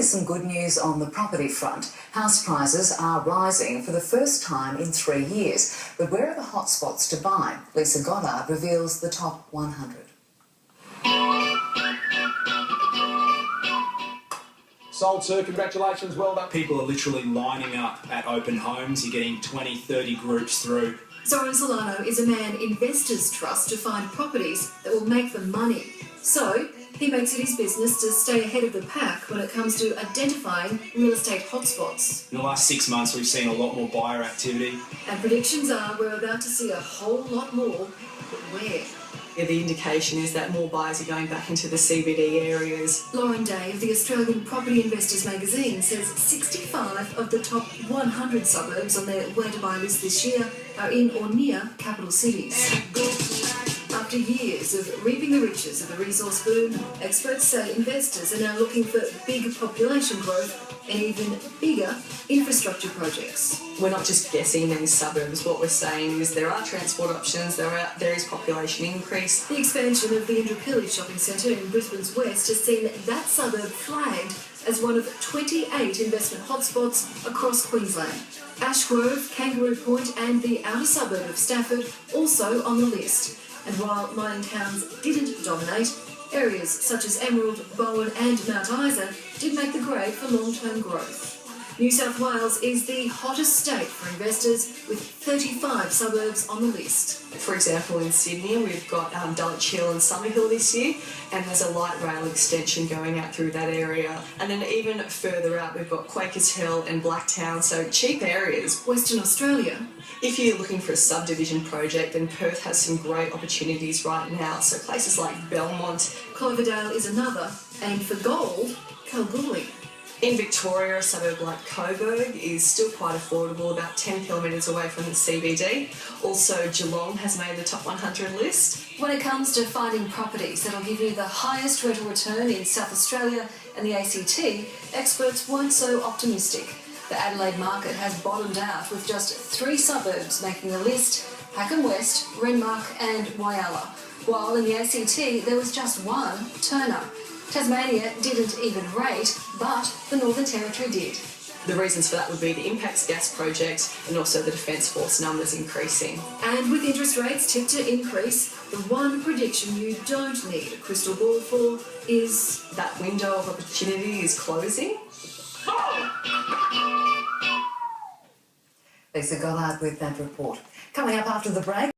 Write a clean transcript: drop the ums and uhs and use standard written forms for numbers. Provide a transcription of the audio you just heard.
some good news on the property front. House prices are rising for the first time in 3 years. But where are the hotspots to buy? Lisa Goddard reveals the top 100. Sold, sir. Congratulations. Well done. People are literally lining up at open homes. You're getting 20, 30 groups through. Zoran Solano is a man investors trust to find properties that will make them money. So he makes it his business to stay ahead of the pack when it comes to identifying real estate hotspots. In the last 6 months, we've seen a lot more buyer activity. And predictions are we're about to see a whole lot more, but where? Yeah, the indication is that more buyers are going back into the CBD areas. Lauren Day of the Australian Property Investors magazine says 65 of the top 100 suburbs on their Where to Buy list this year are in or near capital cities. After years of reaping the riches of the resource boom, experts say investors are now looking for big population growth and even bigger infrastructure projects. We're not just guessing these suburbs. What we're saying is there are transport options, there is population increase. The expansion of the Indooroopilly shopping centre in Brisbane's west has seen that suburb flagged as one of 28 investment hotspots across Queensland. Ashgrove, Kangaroo Point and the outer suburb of Stafford also on the list. And while mining towns didn't dominate, areas such as Emerald, Bowen and Mount Isa did make the grade for long-term growth. New South Wales is the hottest state for investors, with 35 suburbs on the list. For example, in Sydney, we've got Dulwich Hill and Summerhill this year, and there's a light rail extension going out through that area. And then even further out, we've got Quakers Hill and Blacktown, so cheap areas. Western Australia. If you're looking for a subdivision project, then Perth has some great opportunities right now. So places like Belmont. Cloverdale is another, and for gold, Kalgoorlie. In Victoria, a suburb like Coburg is still quite affordable, about 10 kilometres away from the CBD. Also, Geelong has made the top 100 list. When it comes to finding properties that'll give you the highest rental return in South Australia and the ACT, experts weren't so optimistic. The Adelaide market has bottomed out with just 3 suburbs making the list: Packham West, Renmark and Whyalla. While in the ACT there was just one, Turner. Tasmania didn't even rate, but the Northern Territory did. The reasons for that would be the Impacts Gas project and also the Defence Force numbers increasing. And with interest rates tipped to increase, the one prediction you don't need a crystal ball for is that window of opportunity is closing. Lisa Goddard with that report. Coming up after the break.